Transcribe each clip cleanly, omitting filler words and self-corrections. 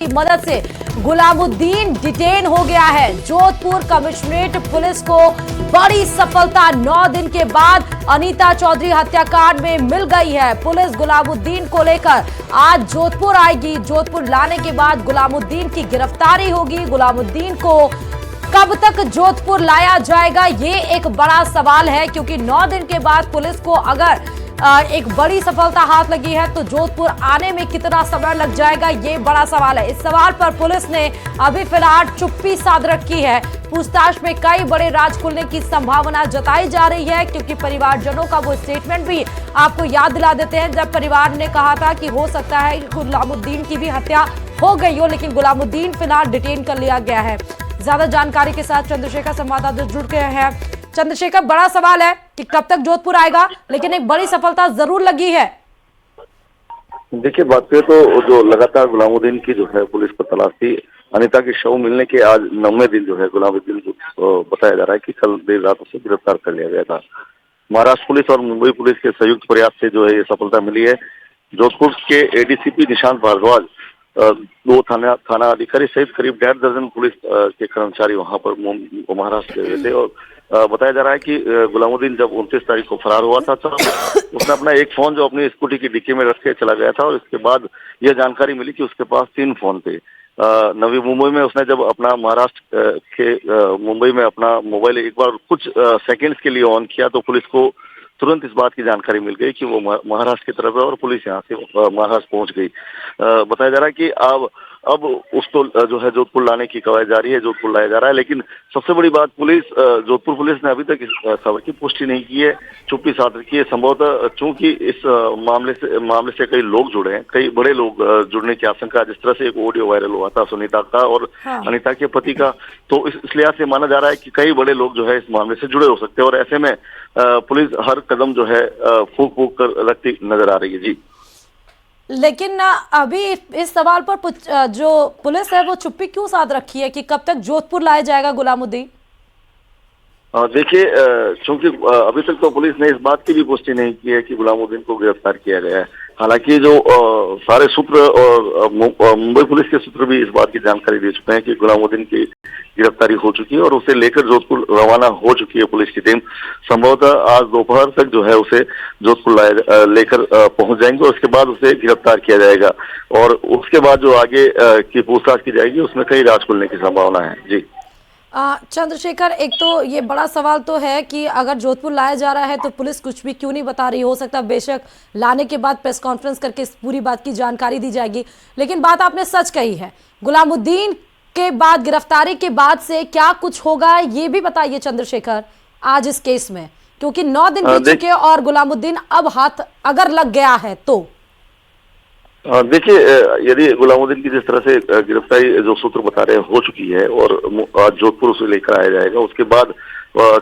मदद से गुलामुद्दीन डिटेन हो गया है। जोधपुर कमिश्नरेट पुलिस को बड़ी सफलता 9 दिन के बाद अनीता चौधरी हत्याकांड में मिल गई है। पुलिस गुलामुद्दीन को लेकर आज जोधपुर आएगी। जोधपुर लाने के बाद गुलामुद्दीन की गिरफ्तारी होगी। गुलामुद्दीन को कब तक जोधपुर लाया जाएगा, ये एक बड़ा सवाल है, क्योंकि 9 दिन के बाद पुलिस को अगर एक बड़ी सफलता हाथ लगी है तो जोधपुर आने में कितना समय लग जाएगा, ये बड़ा सवाल है। इस सवाल पर पुलिस ने अभी फिलहाल चुप्पी साध रखी है। पूछताछ में कई बड़े राज खुलने की संभावना जताई जा रही है, क्योंकि परिवारजनों का वो स्टेटमेंट भी आपको याद दिला देते हैं, जब परिवार ने कहा था कि हो सकता है गुलामुद्दीन की भी हत्या हो गई हो, लेकिन गुलामुद्दीन फिलहाल डिटेन कर लिया गया है। ज्यादा जानकारी के साथ चंद्रशेखर संवाददाता जुड़ गए हैं। चंद्रशेखर, बड़ा सवाल है कि कब तक जोधपुर आएगा, लेकिन एक बड़ी सफलता जरूर लगी है। देखिए, बात करें तो जो लगातार गुलामुद्दीन की जो है पुलिस को तलाश थी, अनीता के शव मिलने के आज 9वें दिन जो है गुलामुद्दीन को बताया जा रहा है कि कल देर रात उसे गिरफ्तार कर लिया गया था। महाराष्ट्र पुलिस और मुंबई पुलिस के संयुक्त प्रयास से जो है ये सफलता मिली है। जोधपुर के एडीसीपी निशांत भारद्वाज, 2 थाना अधिकारी सहित करीब 1.5 दर्जन पुलिस के कर्मचारी वहां पर महाराष्ट्र गए थे। और बताया जा रहा है कि गुलामुद्दीन जब 29 तारीख को फरार हुआ था तो उसने अपना एक फोन जो अपनी स्कूटी की डिक्की में रख के चला गया था, और इसके बाद यह जानकारी मिली कि उसके पास 3 फोन थे। नवी मुंबई में उसने जब अपना महाराष्ट्र के मुंबई में अपना मोबाइल एक बार कुछ सेकंड्स के लिए ऑन किया तो पुलिस को तुरंत इस बात की जानकारी मिल गई कि वो महाराष्ट्र की तरफ है और पुलिस यहाँ से महाराष्ट्र पहुंच गई। बताया जा रहा है कि अब उसको जो है जोधपुर लाने की कवायद जारी है, जोधपुर लाया जा रहा है। लेकिन सबसे बड़ी बात, जोधपुर पुलिस ने अभी तक इस खबर की पुष्टि नहीं की है, चुप्पी साध रखी है। संभवतः चूंकि इस मामले से कई लोग जुड़े हैं, कई बड़े लोग जुड़ने की आशंका, जिस तरह से एक ऑडियो वायरल हुआ था सुनीता का और अनीता के पति का, तो इस लिहाज से माना जा रहा है कि कई बड़े लोग जो है इस मामले से जुड़े हो सकते हैं, और ऐसे में पुलिस हर कदम जो है फूंक फूंक कर रखती नजर आ रही है। जी, लेकिन अभी इस सवाल पर जो पुलिस है वो चुप्पी क्यों साध रखी है कि कब तक जोधपुर लाया जाएगा गुलामुद्दीन? देखिए, चूंकि अभी तक तो पुलिस ने इस बात की भी पुष्टि नहीं की है कि गुलामुद्दीन को गिरफ्तार किया गया है। हालांकि जो सारे सूत्र और मुंबई पुलिस के सूत्र भी इस बात की जानकारी दे चुके हैं कि गुलामुद्दीन की गिरफ्तारी हो चुकी है और उसे लेकर जोधपुर रवाना हो चुकी है पुलिस की टीम। संभवतः आज दोपहर तक जो है उसे जोधपुर लेकर पहुंच जाएंगे और उसके बाद उसे गिरफ्तार किया जाएगा, और उसके बाद जो आगे की पूछताछ की जाएगी उसमें कई राज खुलने की संभावना है। जी चंद्रशेखर, एक तो ये बड़ा सवाल तो है कि अगर जोधपुर लाया जा रहा है तो पुलिस कुछ भी क्यों नहीं बता रही। हो सकता है बेशक लाने के बाद प्रेस कॉन्फ्रेंस करके इस पूरी बात की जानकारी दी जाएगी, लेकिन बात आपने सच कही है। गुलामुद्दीन के बाद, गिरफ्तारी के बाद से क्या कुछ होगा ये भी बताइए चंद्रशेखर आज इस केस में, क्योंकि 9 दिन बीत चुके और गुलामुद्दीन अब हाथ अगर लग गया है तो। देखिए, यदि गुलामुद्दीन की जिस तरह से गिरफ्तारी जो सूत्र बता रहे हो चुकी है और आज जोधपुर उसे लेकर आया जाएगा, उसके बाद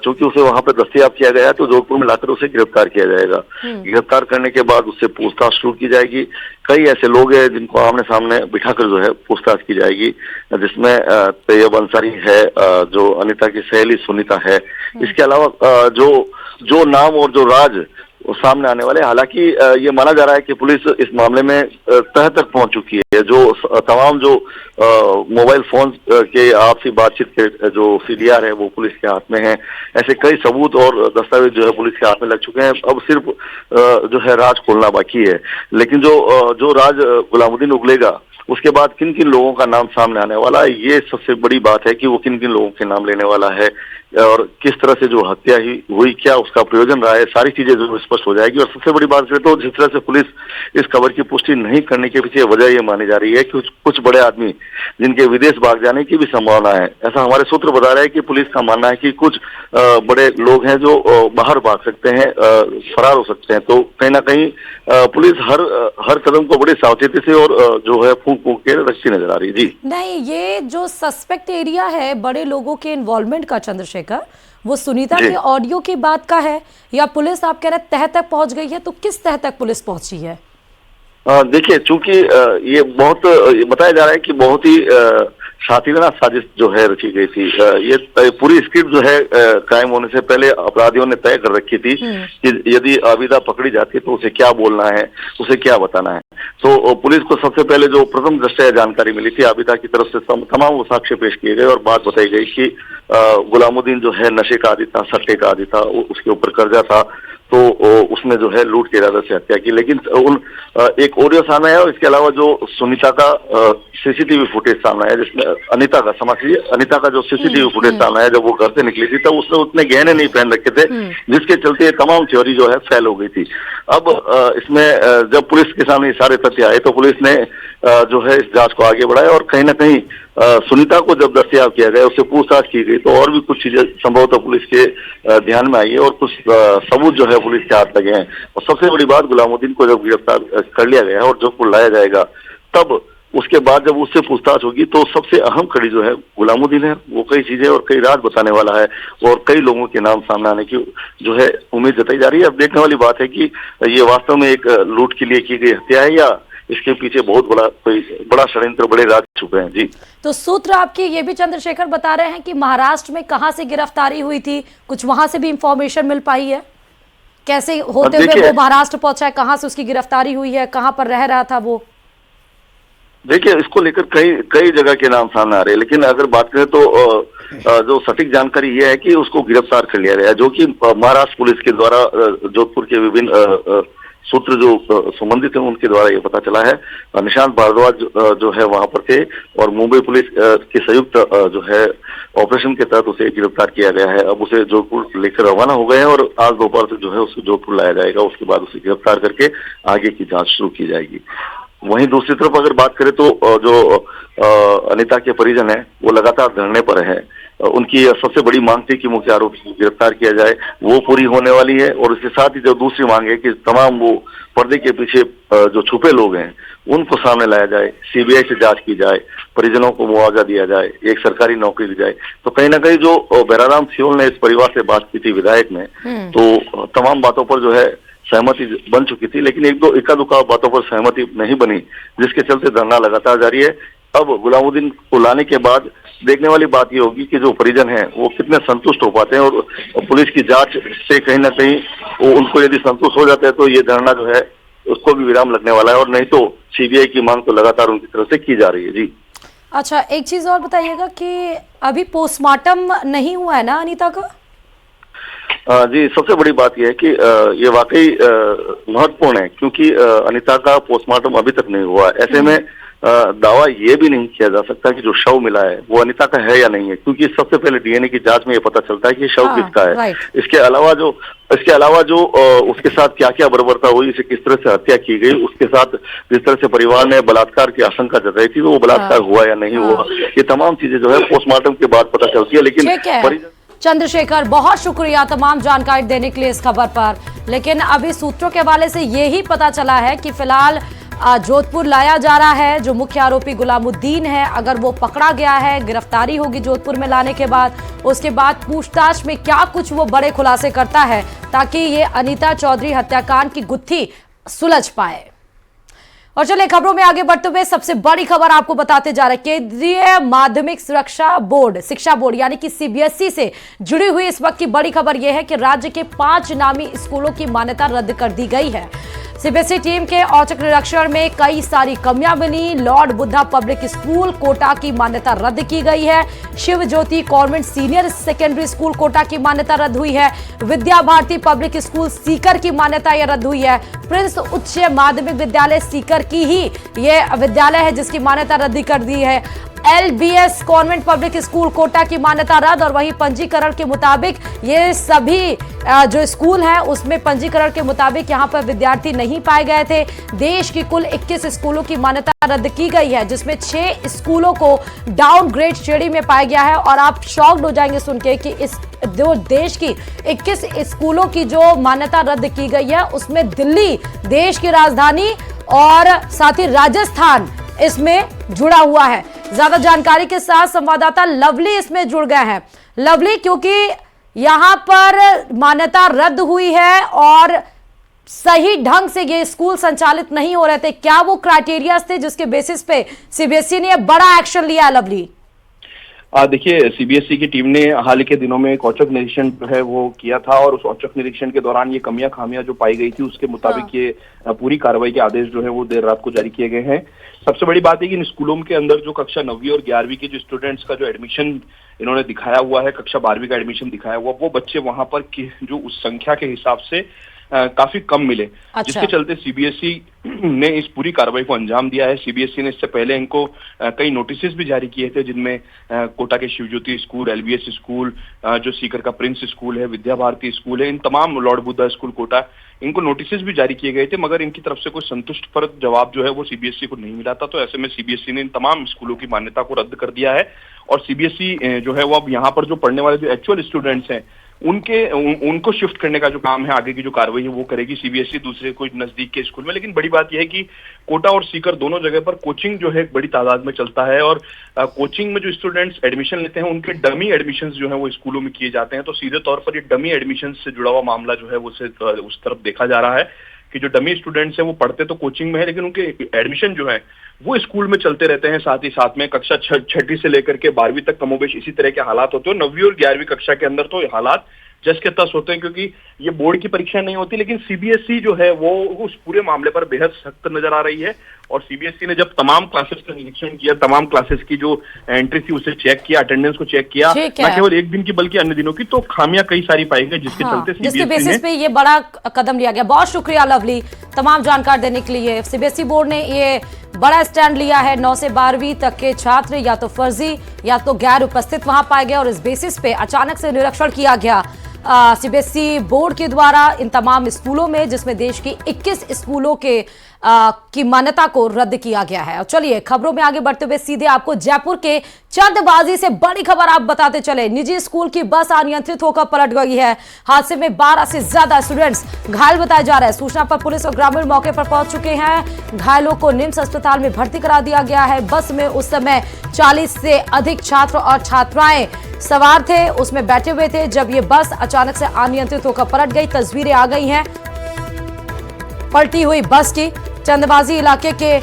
चूंकि उसे वहां पर दस्तयाब किया गया है तो जोधपुर में लाकर उसे गिरफ्तार किया जाएगा। गिरफ्तार करने के बाद उससे पूछताछ शुरू की जाएगी। कई ऐसे लोग हैं जिनको आमने सामने बिठाकर जो है पूछताछ की जाएगी, जिसमें तैयब अंसारी है, जो अनीता की सहेली सुनीता है। इसके अलावा जो नाम और जो राज सामने आने वाले। हालांकि ये माना जा रहा है कि पुलिस इस मामले में तह तक पहुंच चुकी है। जो तमाम जो मोबाइल फोन के आपसी बातचीत के जो सीडीआर है वो पुलिस के हाथ में है। ऐसे कई सबूत और दस्तावेज जो है पुलिस के हाथ में लग चुके हैं। अब सिर्फ जो है राज खोलना बाकी है। लेकिन जो राज गुलामुद्दीन उगलेगा उसके बाद किन किन लोगों का नाम सामने आने वाला है, ये सबसे बड़ी बात है कि वो किन किन लोगों के नाम लेने वाला है और किस तरह से जो हत्या ही हुई, क्या उसका प्रयोजन रहा है, सारी चीजें जो स्पष्ट हो जाएगी। और सबसे बड़ी बात है तो जिस तरह से पुलिस इस खबर की पुष्टि नहीं करने के पीछे वजह ये मानी जा रही है कि कुछ बड़े आदमी जिनके विदेश भाग जाने की भी संभावना है। ऐसा हमारे सूत्र बता रहे हैं कि पुलिस का मानना है कि कुछ बड़े लोग हैं जो बाहर भाग सकते हैं, फरार हो सकते हैं। तो कहीं ना कहीं पुलिस हर कदम को बड़ी सावचेती से और जो है फूंक फूंक के रखती नजर आ रही है। जी नहीं, ये जो सस्पेक्ट एरिया है बड़े लोगों के इन्वॉल्वमेंट का चंद्रशेखर, वो सुनीता के ऑडियो की बात का है या पुलिस आप कह रहे तह तक पहुंच गई है, तो किस तह तक पुलिस पहुंची है? देखिए, चूंकि ये बहुत बताया जा रहा है कि बहुत ही शातिराना साजिश जो है रची गई थी। ये पूरी स्क्रिप्ट जो है क्राइम होने से पहले अपराधियों ने तय कर रखी थी कि यदि आबिदा पकड़ी जाती है तो उसे क्या बोलना है, उसे क्या बताना है। तो पुलिस को सबसे पहले जो प्रथम दृष्टया जानकारी मिली थी, आबिदा की तरफ से तमाम वो साक्ष्य पेश किए गए और बात बताई गई कि गुलामुद्दीन जो है नशे का आदी था, सट्टे का आदी था, उसके ऊपर कर्जा था, तो उसने जो है लूट के इरादे से हत्या की। लेकिन एक ऑडियो सामने आया और इसके अलावा जो सुनीता का सीसीटीवी फुटेज सामने आया, जिसमें अनीता का अनीता का जो सीसीटीवी फुटेज सामने आया, जब वो घर से निकली थी तब उसने उतने गहने नहीं पहन रखे थे, जिसके चलते तमाम थ्योरी जो है फेल हो गई थी। अब इसमें जब पुलिस के सामने सारे तथ्य आए तो पुलिस ने जो है इस जांच को आगे बढ़ाया और कहीं ना कहीं सुनीता को जब दस्तयाब किया गया, उससे पूछताछ की गई तो और भी कुछ चीजें संभवतः पुलिस के ध्यान में आई है और कुछ सबूत जो है पुलिस के हाथ लगे हैं। और सबसे बड़ी बात, गुलामुद्दीन को जब गिरफ्तार कर लिया गया और जोधपुर लाया जाएगा, तब उसके बाद जब उससे पूछताछ होगी तो सबसे अहम कड़ी जो है गुलामुद्दीन है। वो कई चीजें और कई राज बताने वाला है और कई लोगों के नाम सामने आने की जो है उम्मीद जताई जा रही है। अब देखने वाली बात है कि ये वास्तव में एक लूट के लिए की गई हत्या है या इसके पीछे बहुत बड़ा षड्यंत्र, बड़े राज छुपे हैं। जी, तो सूत्र आपके ये भी चंद्रशेखर बता रहे हैं कि महाराष्ट्र में कहां से गिरफ्तारी हुई थी, कुछ वहां से भी इंफॉर्मेशन मिल पाई है? कैसे होते हुए वो महाराष्ट्र पहुंचा है, कहां से उसकी गिरफ्तारी हुई है, कहां पर रह रहा था वो? देखिए, इसको लेकर कई जगह के नाम सामने आ रहे हैं, लेकिन अगर बात करें तो जो सटीक जानकारी ये है कि उसको गिरफ्तार कर लिया गया, जो कि महाराष्ट्र पुलिस के द्वारा जोधपुर के विभिन्न सूत्र जो संबंधित हैं उनके द्वारा ये पता चला है। निशांत भारद्वाज जो है वहां पर थे और मुंबई पुलिस के संयुक्त जो है ऑपरेशन के तहत उसे गिरफ्तार किया गया है। अब उसे जोधपुर लेकर रवाना हो गए हैं और आज दोपहर तक जो है उसे जोधपुर लाया जाएगा। उसके बाद उसे गिरफ्तार करके आगे की जांच शुरू की जाएगी। वहीं दूसरी तरफ अगर बात करें तो जो अनीता के परिजन हैं वो लगातार धरने पर हैं। उनकी सबसे बड़ी मांग थी कि मुख्य आरोपी को गिरफ्तार किया जाए, वो पूरी होने वाली है। और इसके साथ ही जो दूसरी मांग है कि तमाम वो पर्दे के पीछे जो छुपे लोग हैं उनको सामने लाया जाए, सीबीआई से जांच की जाए, परिजनों को मुआवजा दिया जाए, एक सरकारी नौकरी दी जाए। तो कहीं ना कहीं जो बैराराम सियोल ने इस परिवार से बात की थी विधायक ने, तो तमाम बातों पर जो है सहमति बन चुकी थी, लेकिन इक्का दुक्का बातों पर सहमति नहीं बनी, जिसके चलते धरना लगातार जारी है। अब गुलामुद्दीन को लाने के बाद देखने वाली बात ये होगी कि जो परिजन हैं वो कितने संतुष्ट हो पाते हैं और पुलिस की जांच से कहीं ना कहीं वो उनको यदि संतुष्ट हो जाते हैं तो ये धरना जो है उसको भी विराम लगने वाला है, और नहीं तो सीबीआई की मांग तो लगातार उनकी तरफ से की जा रही है। जी, अच्छा, एक चीज और बताइएगा कि अभी पोस्टमार्टम नहीं हुआ है ना अनीता का? जी, सबसे बड़ी बात यह है कि ये वाकई महत्वपूर्ण है, क्योंकि अनीता का पोस्टमार्टम अभी तक नहीं हुआ। ऐसे में दावा ये भी नहीं किया जा सकता कि जो शव मिला है वो अनीता का है या नहीं है, क्योंकि सबसे पहले डीएनए की जांच में ये पता चलता है कि शव किसका है। इसके अलावा जो उसके साथ क्या क्या बर्बरता हुई, इसे किस तरह से हत्या की गई, उसके साथ जिस तरह से परिवार ने बलात्कार की आशंका जताई थी तो वो बलात्कार हुआ या नहीं हुआ, ये तमाम चीजें जो है पोस्टमार्टम के बाद पता चलती है। लेकिन चंद्रशेखर, बहुत शुक्रिया तमाम जानकारी देने के लिए इस खबर पर। लेकिन अभी सूत्रों के हवाले से ये ही पता चला है कि फिलहाल जोधपुर लाया जा रहा है। जो मुख्य आरोपी गुलामुद्दीन है, अगर वो पकड़ा गया है, गिरफ्तारी होगी जोधपुर में लाने के बाद, उसके बाद पूछताछ में क्या कुछ वो बड़े खुलासे करता है ताकि ये अनीता चौधरी हत्याकांड की गुत्थी सुलझ पाए। और चलिए खबरों में आगे बढ़ते हुए सबसे बड़ी खबर आपको बताते जा रहे हैं। केंद्रीय माध्यमिक शिक्षा बोर्ड यानी कि सीबीएसई से जुड़ी हुई इस वक्त की बड़ी खबर यह है कि राज्य के 5 नामी स्कूलों की मान्यता रद्द कर दी गई है। सीबीएसई टीम के औचक निरीक्षण में कई सारी कमियां मिली। Lord Buddha public school Kota की मान्यता रद्द की गई है। Shiv Jyoti convent senior secondary school Kota की मान्यता रद्द हुई है। विद्या भारती पब्लिक स्कूल सीकर की मान्यता यह रद्द हुई है। प्रिंस उच्च माध्यमिक विद्यालय सीकर की ही ये विद्यालय है जिसकी मान्यता रद्द कर दी है। LBS convent public school Kota की मान्यता रद्द। और वहीं पंजीकरण के मुताबिक ये सभी जो स्कूल है उसमें पंजीकरण के मुताबिक यहां पर विद्यार्थी नहीं पाए गए थे। देश की कुल 21 स्कूलों की मान्यता रद्द की गई है, जिसमें 6 स्कूलों को डाउनग्रेड श्रेणी में पाया गया है। और आप शॉक्ड हो जाएंगे सुन के कि इस जो देश की 21 स्कूलों की जो मान्यता रद्द की गई है उसमें दिल्ली देश की राजधानी और साथ ही राजस्थान इसमें जुड़ा हुआ है। ज्यादा जानकारी के साथ संवाददाता लवली इसमें जुड़ गए हैं। लवली, क्योंकि यहां पर मान्यता रद्द हुई है और सही ढंग से ये स्कूल संचालित नहीं हो रहे थे, क्या वो क्राइटेरिया थे जिसके बेसिस पे सीबीएसई ने बड़ा एक्शन लिया है? लवली, देखिए, सीबीएसई की टीम ने हाल के दिनों में एक औचक निरीक्षण जो है वो किया था और उस औचक निरीक्षण के दौरान ये कमियां खामियां जो पाई गई थी उसके मुताबिक ये पूरी कार्रवाई के आदेश जो है वो देर रात को जारी किए गए हैं। सबसे बड़ी बात है कि इन स्कूलों के अंदर जो कक्षा 9वीं और 11वीं के जो स्टूडेंट्स का जो एडमिशन इन्होंने दिखाया हुआ है, कक्षा 12वीं का एडमिशन दिखाया हुआ, वो बच्चे वहां पर जो उस संख्या के हिसाब से काफी कम मिले। अच्छा। जिसके चलते सीबीएसई ने इस पूरी कार्रवाई को अंजाम दिया है। सीबीएसई ने इससे पहले इनको कई नोटिस भी जारी किए थे, जिनमें कोटा के शिवज्योति स्कूल, एलबीएस स्कूल, जो सीकर का प्रिंस स्कूल है, विद्या भारती स्कूल है, इन तमाम, लॉर्ड बुद्धा स्कूल कोटा, इनको नोटिस भी जारी किए गए थे, मगर इनकी तरफ से कोई संतुष्टप्रद जवाब जो है वो सीबीएसई को नहीं मिला था। तो ऐसे में सीबीएसई ने इन तमाम स्कूलों की मान्यता को रद्द कर दिया है और सीबीएसई जो है वो अब यहाँ पर जो पढ़ने वाले जो एक्चुअल स्टूडेंट्स हैं उनको शिफ्ट करने का जो काम है, आगे की जो कार्रवाई है वो करेगी सीबीएसई दूसरे कोई नजदीक के स्कूल में। लेकिन बड़ी बात यह है कि कोटा और सीकर दोनों जगह पर कोचिंग जो है बड़ी तादाद में चलता है और कोचिंग में जो स्टूडेंट्स एडमिशन लेते हैं उनके डमी एडमिशंस जो है वो स्कूलों में किए जाते हैं। तो सीधे तौर पर ये डमी एडमिशन से जुड़ा हुआ मामला जो है वो उस तरफ देखा जा रहा है कि जो डमी स्टूडेंट्स हैं वो पढ़ते तो कोचिंग में है, लेकिन उनके एडमिशन जो है वो स्कूल में चलते रहते हैं। साथ ही साथ में कक्षा 6वीं से लेकर के 12वीं तक कमोबेश इसी तरह के हालात होते हैं। 9वीं और 11वीं कक्षा के अंदर तो हालात जस के तस होते हैं, क्योंकि ये बोर्ड की परीक्षा नहीं होती। लेकिन सीबीएसई जो है वो उस पूरे मामले पर बेहद सख्त नजर आ रही है और सीबीएसई ने जब तमाम क्लासेस का निरीक्षण किया, तमाम क्लासेस की जो एंट्री थी उसे चेक किया, अटेंडेंस को चेक किया, न केवल एक दिन की बल्कि अन्य दिनों की, तो खामियां कई सारी पाई गई, जिसके चलते जिसके बेसिस पे ये बड़ा कदम लिया गया। बहुत शुक्रिया लवली तमाम जानकारी देने के लिए। सीबीएसई बोर्ड ने ये बड़ा स्टैंड लिया है। 9 से 12वीं तक के छात्र या तो फर्जी या तो गैर उपस्थित वहां पाए गए और इस बेसिस पे अचानक से निरीक्षण किया गया सीबीएसई बोर्ड के द्वारा इन तमाम स्कूलों में, जिसमें देश की 21 स्कूलों के की मान्यता को रद्द किया गया है। और चलिए खबरों में आगे बढ़ते हुए सीधे आपको जयपुर के चंदबाजी से बड़ी खबर आप बताते चले। निजी स्कूल की बस अनियंत्रित होकर पलट गई है। हादसे में 12 से ज्यादा स्टूडेंट्स घायल बताए जा रहे हैं। सूचना पर पुलिस और ग्रामीण मौके पर पहुंच चुके हैं। घायलों को निम्स अस्पताल में भर्ती करा दिया गया है। बस में उस समय 40 से अधिक छात्र और छात्राएं सवार थे, उसमें बैठे हुए थे जब ये बस अचानक से अनियंत्रित होकर पलट गई। तस्वीरें आ गई हैं पलटी हुई बस की। चंदबाजी इलाके के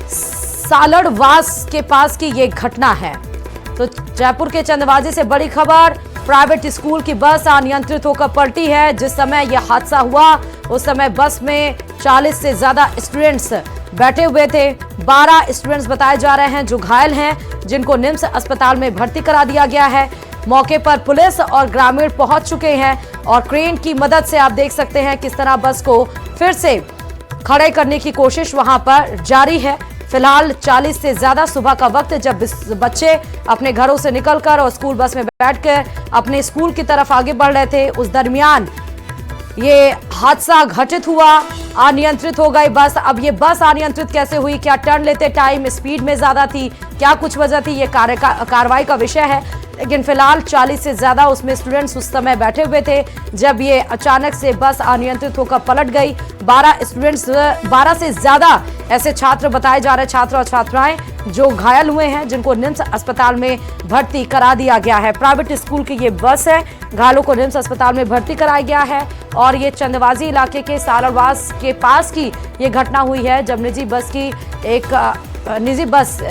सालड़वास के पास की ये घटना है। तो जयपुर के चंदबाजी से बड़ी खबर, प्राइवेट स्कूल की बस अनियंत्रित होकर पलटी है। जिस समय यह हादसा हुआ उस समय बस में 40 से ज्यादा स्टूडेंट्स बैठे हुए थे। 12 स्टूडेंट्स बताए जा रहे हैं जो घायल हैं, जिनको निम्स अस्पताल में भर्ती करा दिया गया है। मौके पर पुलिस और ग्रामीण पहुंच चुके हैं और क्रेन की मदद से आप देख सकते हैं किस तरह बस को फिर से खड़े करने की कोशिश वहां पर जारी है। फिलहाल 40 से ज्यादा सुबह का वक्त जब बच्चे अपने घरों से निकलकर और स्कूल बस में बैठकर अपने स्कूल की तरफ आगे बढ़ रहे थे, उस दरमियान ये हादसा घटित हुआ। अनियंत्रित हो गई बस। अब ये बस अनियंत्रित कैसे हुई, क्या टर्न लेते टाइम स्पीड में ज्यादा थी, क्या कुछ वजह थी, ये कार्रवाई का विषय है। लेकिन फिलहाल 40 से ज्यादा उसमें स्टूडेंट्स उस समय बैठे हुए थे जब ये अचानक से बस अनियंत्रित होकर पलट गई। 12 से ज्यादा ऐसे छात्र बताए जा रहे, छात्र और छात्राएं जो घायल हुए हैं, जिनको निम्स अस्पताल में भर्ती करा दिया गया है। प्राइवेट स्कूल की ये बस है, घायलों को निम्स अस्पताल में भर्ती कराया गया है और ये चंदबाजी इलाके के सालड़वास के पास की ये घटना हुई है जब निजी बस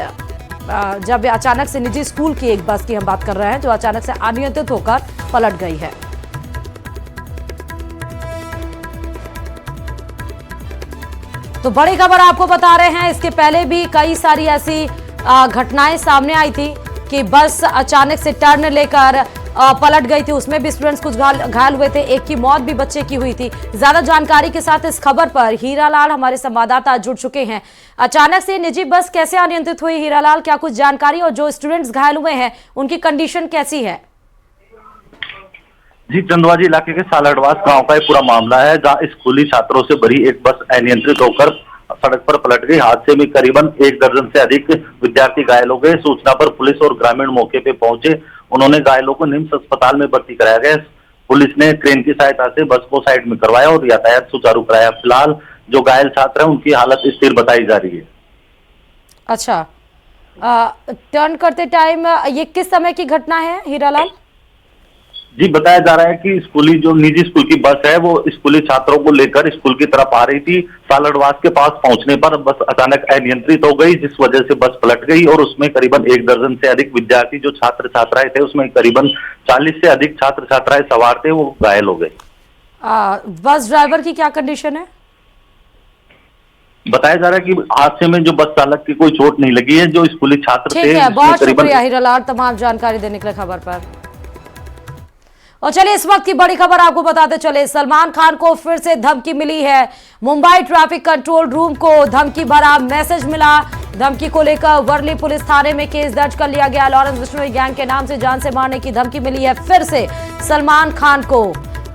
जब अचानक से निजी स्कूल की एक बस की हम बात कर रहे हैं जो अचानक से अनियंत्रित होकर पलट गई है। तो बड़ी खबर आपको बता रहे हैं। इसके पहले भी कई सारी ऐसी घटनाएं सामने आई थी कि बस अचानक से टर्न लेकर पलट गई थी, उसमें भी स्टूडेंट्स कुछ घायल हुए थे। एक की मौत भी बच्चे की हुई थी। ज्यादा जानकारी के साथ इस खबर पर हीरालाल हमारे संवाददाता जुड़ चुके हैं। अचानक से निजी बस कैसे अनियंत्रित हुई, हीरालाल क्या कुछ जानकारी, और जो स्टूडेंट्स घायल हुए हैं उनकी कंडीशन कैसी है? जी, चंदबाजी इलाके के सालड़वास गांव का ये पूरा मामला है जहां स्कूली छात्रों से भरी एक बस अनियंत्रित होकर सड़क पर पलट गई। हादसे में करीबन 1 दर्जन से अधिक विद्यार्थी घायल हो गए। सूचना पर पुलिस और ग्रामीण मौके पे पहुंचे। उन्होंने घायलों को निम्स अस्पताल में भर्ती कराया गया। पुलिस ने क्रेन की सहायता से बस को साइड में करवाया और यातायात सुचारू कराया। फिलहाल जो घायल छात्र हैं उनकी हालत स्थिर बताई जा रही है। अच्छा, टर्न करते टाइम ये किस समय की घटना है हीरालाल? जी, बताया जा रहा है कि स्कूली जो निजी स्कूल की बस है वो स्कूली छात्रों को लेकर स्कूल की तरफ आ रही थी। सालड़वास के पास पहुंचने पर बस अचानक अनियंत्रित हो गई, जिस वजह से बस पलट गई और उसमें करीबन 1 दर्जन से अधिक विद्यार्थी जो छात्र छात्राएं थे, उसमें करीबन 40 से अधिक छात्र छात्राएं सवार थे, वो घायल हो गए। बस ड्राइवर की क्या कंडीशन है? बताया जा रहा है कि हादसे में जो बस चालक की कोई चोट नहीं लगी है। जो स्कूली छात्र थे, ठीक है, बहुत करीबन शुक्रिया हीरालाल तमाम जानकारी देने के लिए खबर पर। और चलिए इस वक्त की बड़ी खबर आपको बताते चले, सलमान खान को फिर से धमकी मिली है। मुंबई ट्रैफिक कंट्रोल रूम को धमकी भरा मैसेज मिला। धमकी को लेकर वर्ली पुलिस थाने में केस दर्ज कर लिया गया। लॉरेंस बिश्नोई गैंग के नाम से जान से मारने की धमकी मिली है फिर से सलमान खान को।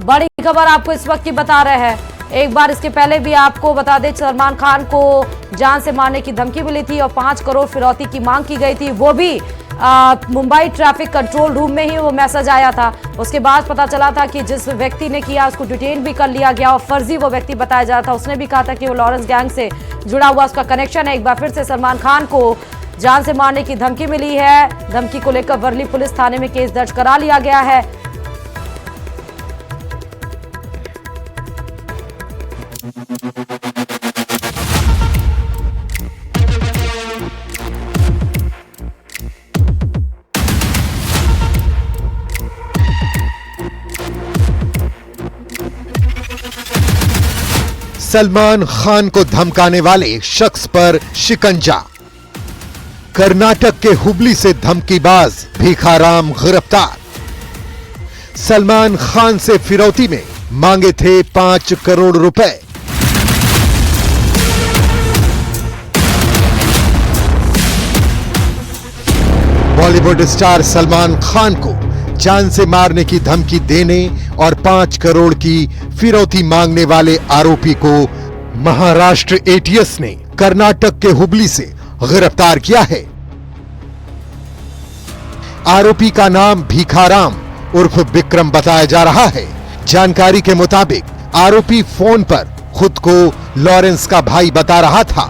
बड़ी खबर आपको इस वक्त की बता रहे हैं। एक बार इसके पहले भी आपको बता दें, सलमान खान को जान से मारने की धमकी मिली थी और 5 करोड़ फिरौती की मांग की गई थी। वो भी मुंबई ट्रैफिक कंट्रोल रूम में ही वो मैसेज आया था। उसके बाद पता चला था कि जिस व्यक्ति ने किया उसको डिटेन भी कर लिया गया और फर्जी वो व्यक्ति बताया जा रहा था। उसने भी कहा था कि वो लॉरेंस गैंग से जुड़ा हुआ उसका कनेक्शन है। एक बार फिर से सलमान खान को जान से मारने की धमकी मिली है। धमकी को लेकर वर्ली पुलिस थाने में केस दर्ज करा लिया गया है। सलमान खान को धमकाने वाले शख्स पर शिकंजा। कर्नाटक के हुबली से धमकीबाज भीखाराम गिरफ्तार। सलमान खान से फिरौती में मांगे थे 5 करोड़ रुपए। बॉलीवुड स्टार सलमान खान को जान से मारने की धमकी देने और 5 करोड़ की फिरौती मांगने वाले आरोपी को महाराष्ट्र एटीएस ने कर्नाटक के हुबली से गिरफ्तार किया है। आरोपी का नाम भीखाराम उर्फ विक्रम बताया जा रहा है। जानकारी के मुताबिक आरोपी फोन पर खुद को लॉरेंस का भाई बता रहा था।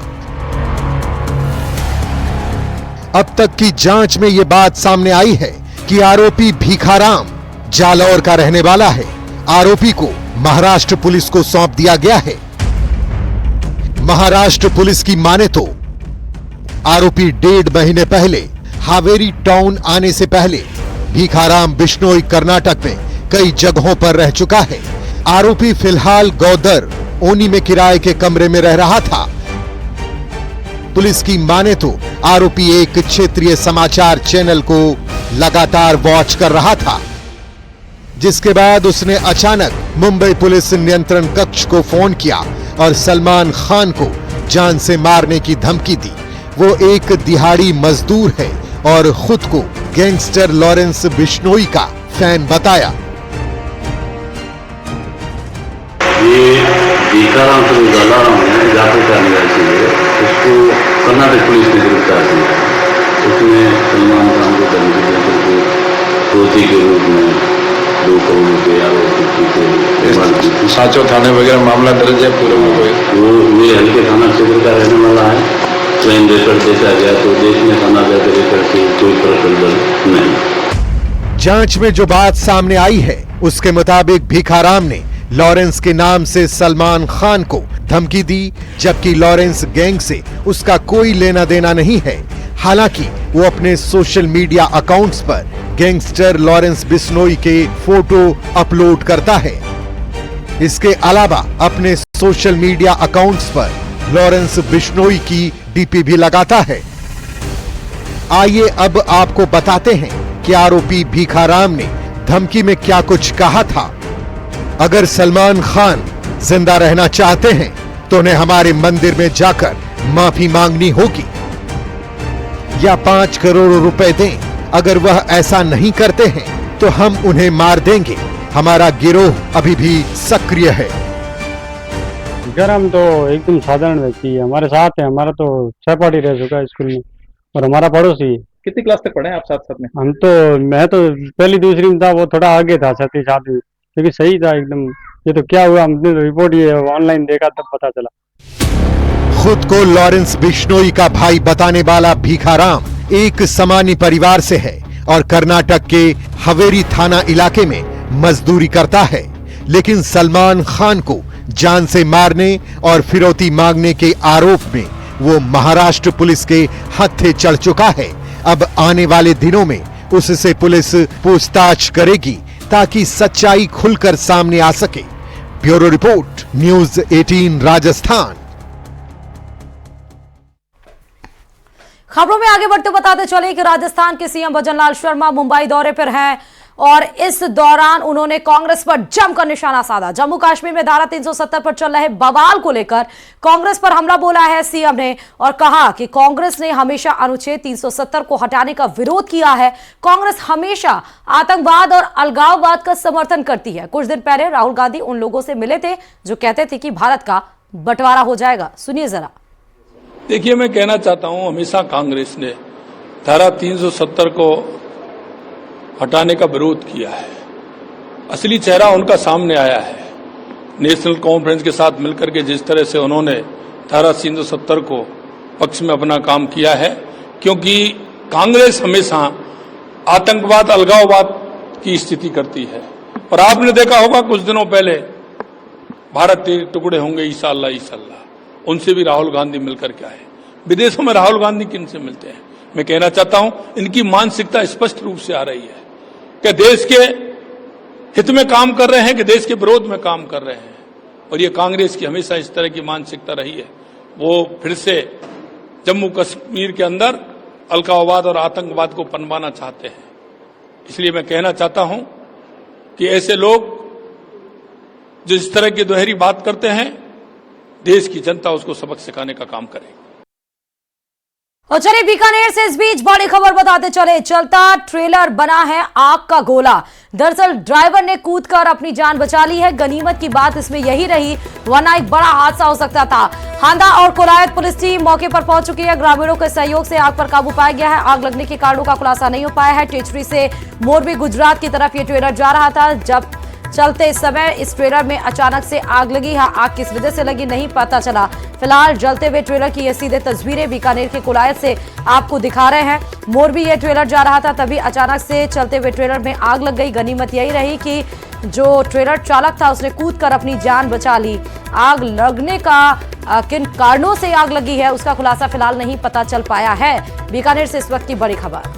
अब तक की जांच में यह बात सामने आई है कि आरोपी भीखाराम जालौर का रहने वाला है। आरोपी को महाराष्ट्र पुलिस को सौंप दिया गया है। महाराष्ट्र पुलिस की माने तो आरोपी 1.5 महीने पहले हावेरी टाउन आने से पहले भीखाराम बिश्नोई कर्नाटक में कई जगहों पर रह चुका है। आरोपी फिलहाल गौदर ओनी में किराए के कमरे में रह रहा था। पुलिस की माने तो आरोपी एक क्षेत्रीय समाचार चैनल को लगातार वॉच कर रहा था, जिसके बाद उसने अचानक मुंबई पुलिस नियंत्रण कक्ष को फोन किया और सलमान खान को जान से मारने की धमकी दी। वो एक दिहाड़ी मजदूर है और खुद को गैंगस्टर लॉरेंस बिश्नोई का फैन बताया। ये भीखाराम से जलाराम है, जाकर का निवासी है। उसको कर्नाटक पुलिस ने गिरफ्तार किया। उसने सलमान खान को धमकी देकर फिरौती के रूप में 2 करोड़ रुपये आरोप। साचो थाने वगैरह मामला दर्ज है पूरे में कोई? वो मेरे हल्के थाना क्षेत्र का रहने वाला है। क्राइम रिकॉर्ड देखा गया तो देश में थाना जाकर रिकॉर्ड से कोई प्रकरण नहीं। जांच में जो बात सामने आई है उसके मुताबिक भीखाराम ने लॉरेंस के नाम से सलमान खान को धमकी दी, जबकि लॉरेंस गैंग से उसका कोई लेना देना नहीं है। हालांकि वो अपने सोशल मीडिया अकाउंट्स पर गैंगस्टर लॉरेंस बिश्नोई के फोटो अपलोड करता है। इसके अलावा अपने सोशल मीडिया अकाउंट्स पर लॉरेंस बिश्नोई की डीपी भी लगाता है। आइए अब आपको बताते हैं कि आरोपी भीखाराम ने धमकी में क्या कुछ कहा था। अगर सलमान खान जिंदा रहना चाहते हैं तो उन्हें हमारे मंदिर में जाकर माफी मांगनी होगी या 5 करोड़ रुपए दें। अगर वह ऐसा नहीं करते हैं तो हम उन्हें मार देंगे। हमारा गिरोह अभी भी सक्रिय है। हम तो एकदम साधारण व्यक्ति है, हमारे साथ है। हमारा तो सहपाठी रह चुका है स्कूल में और हमारा पड़ोसी है। कितनी क्लास तक पढ़े आप साथ साथ में? मैं तो पहली दूसरी में था, वो थोड़ा आगे था, 7वीं 8वीं, क्योंकि सही था एकदम। ये तो क्या हुआ, हमने तो रिपोर्ट ये ऑनलाइन देखा तब पता चला। खुद को लॉरेंस बिश्नोई का भाई बताने वाला भीखाराम एक सामान्य परिवार से है और कर्नाटक के हवेरी थाना इलाके में मजदूरी करता है, लेकिन सलमान खान को जान से मारने और फिरौती मांगने के आरोप में वो महाराष्ट्र पुलिस के हत्थे चढ़ चुका है। अब आने वाले दिनों में उससे पुलिस पूछताछ करेगी ताकि सच्चाई खुलकर सामने आ सके। Bureau report, news 18 Rajasthan. खबरों में आगे बढ़ते बताते चले कि राजस्थान के सीएम भजनलाल शर्मा मुंबई दौरे पर हैं और इस दौरान उन्होंने कांग्रेस पर जमकर निशाना साधा। जम्मू कश्मीर में धारा 370 पर चल रहे बवाल को लेकर कांग्रेस पर हमला बोला है सीएम ने और कहा कि कांग्रेस ने हमेशा अनुच्छेद 370 को हटाने का विरोध किया है। कांग्रेस हमेशा आतंकवाद और अलगाववाद का समर्थन करती है। कुछ दिन पहले राहुल गांधी उन लोगों से मिले थे जो कहते थे कि भारत का बंटवारा हो जाएगा। सुनिए जरा। देखिए, मैं कहना चाहता हूं, हमेशा कांग्रेस ने धारा 370 को हटाने का विरोध किया है। असली चेहरा उनका सामने आया है। नेशनल कॉन्फ्रेंस के साथ मिलकर के जिस तरह से उन्होंने धारा 370 को पक्ष में अपना काम किया है, क्योंकि कांग्रेस हमेशा आतंकवाद अलगाववाद की स्थिति करती है। और आपने देखा होगा कुछ दिनों पहले भारत के टुकड़े होंगे इंशाअल्लाह इंशाअल्लाह, उनसे भी राहुल गांधी मिलकर के आए। विदेशों में राहुल गांधी किन से मिलते हैं? मैं कहना चाहता हूं, इनकी मानसिकता स्पष्ट रूप से आ रही है कि देश के हित में काम कर रहे हैं कि देश के विरोध में काम कर रहे हैं। और ये कांग्रेस की हमेशा इस तरह की मानसिकता रही है। वो फिर से जम्मू कश्मीर के अंदर अलगाववाद और आतंकवाद को पनपाना चाहते हैं। इसलिए मैं कहना चाहता हूं कि ऐसे लोग जो इस तरह की दोहरी बात करते हैं, देश की जनता उसको सबक सिखाने का काम करे। और चलिए बीकानेर से इस बीच बड़ी खबर बताते चले। चलता ट्रेलर बना है आग का गोला। दरअसल ड्राइवर ने कूदकर अपनी जान बचा ली है। गनीमत की बात इसमें यही रही, वरना एक बड़ा हादसा हो सकता था। हांदा और कोलायत पुलिस टीम मौके पर पहुंच चुकी है। ग्रामीणों के सहयोग से आग पर काबू पाया गया है। आग लगने के कारणों का खुलासा नहीं हो पाया है। टेचरी से मोरबी गुजरात की तरफ ये ट्रेलर जा रहा था जब चलते समय इस ट्रेलर में अचानक से आग लगी है। आग किस वजह से लगी नहीं पता चला। फिलहाल जलते हुए ट्रेलर की ये सीधे तस्वीरें बीकानेर के कोलायत से आपको दिखा रहे हैं। मोरबी ये ट्रेलर जा रहा था, तभी अचानक से चलते हुए ट्रेलर में आग लग गई। गनीमत यही रही कि जो ट्रेलर चालक था उसने कूदकर अपनी जान बचा ली। आग लगने का किन कारणों से आग लगी है उसका खुलासा फिलहाल नहीं पता चल पाया है। बीकानेर से इस वक्त की बड़ी खबर।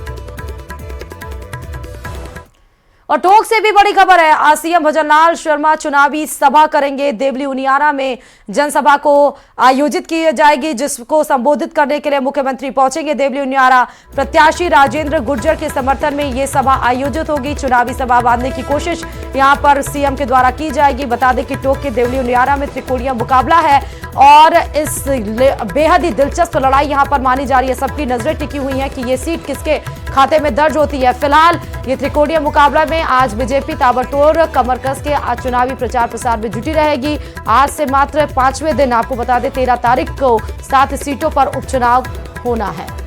और टोंक से भी बड़ी खबर है। आज सीएम भजनलाल शर्मा चुनावी सभा करेंगे। देवली उनियारा में जनसभा को आयोजित की जाएगी, जिसको संबोधित करने के लिए मुख्यमंत्री पहुंचेंगे देवली उनियारा। प्रत्याशी राजेंद्र गुर्जर के समर्थन में यह सभा आयोजित होगी। चुनावी सभा बांधने की कोशिश यहां पर सीएम के द्वारा की जाएगी। बता दें कि टोंक के देवली उनियारा में त्रिकोणीय मुकाबला है और इस बेहद ही दिलचस्प लड़ाई यहां पर मानी जा रही है। सबकी नजरें टिकी हुई हैं कि ये सीट किसके खाते में दर्ज होती है। फिलहाल ये त्रिकोणीय मुकाबला में आज बीजेपी ताबड़तोड़ कमर कस के आज चुनावी प्रचार प्रसार में जुटी रहेगी। आज से मात्र 5वें दिन, आपको बता दें 13 तारीख को 7 सीटों पर उपचुनाव होना है।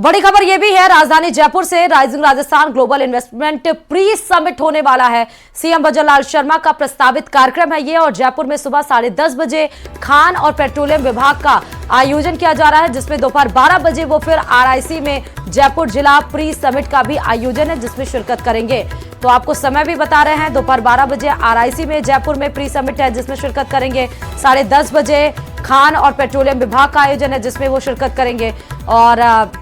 बड़ी खबर यह भी है राजधानी जयपुर से। Rising Rajasthan global investment pre summit होने वाला है। सीएम भजनलाल शर्मा का प्रस्तावित कार्यक्रम है ये और जयपुर में सुबह 10:30 बजे खान और पेट्रोलियम विभाग का आयोजन किया जा रहा है, जिसमें दोपहर 12 बजे वो फिर आरआईसी में जयपुर जिला प्री समिट का भी आयोजन है जिसमें शिरकत करेंगे। तो आपको समय भी बता रहे हैं, दोपहर 12 बजे आरआईसी में जयपुर में प्री समिट है जिसमें शिरकत करेंगे। 10:30 बजे खान और पेट्रोलियम विभाग का आयोजन है जिसमें वो शिरकत करेंगे। और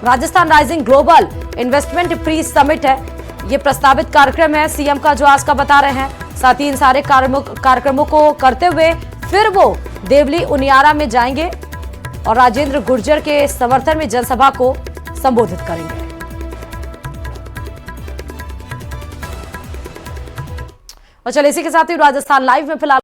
Rajasthan rising global investment pre summit है ये प्रस्तावित कार्यक्रम है सीएम का जो आज का बता रहे हैं। साथ ही इन सारे कार्यक्रमों को करते हुए फिर वो देवली उनियारा में जाएंगे और राजेंद्र गुर्जर के समर्थन में जनसभा को संबोधित करेंगे। और चलिए इसी के साथ ही राजस्थान लाइव में फिलहाल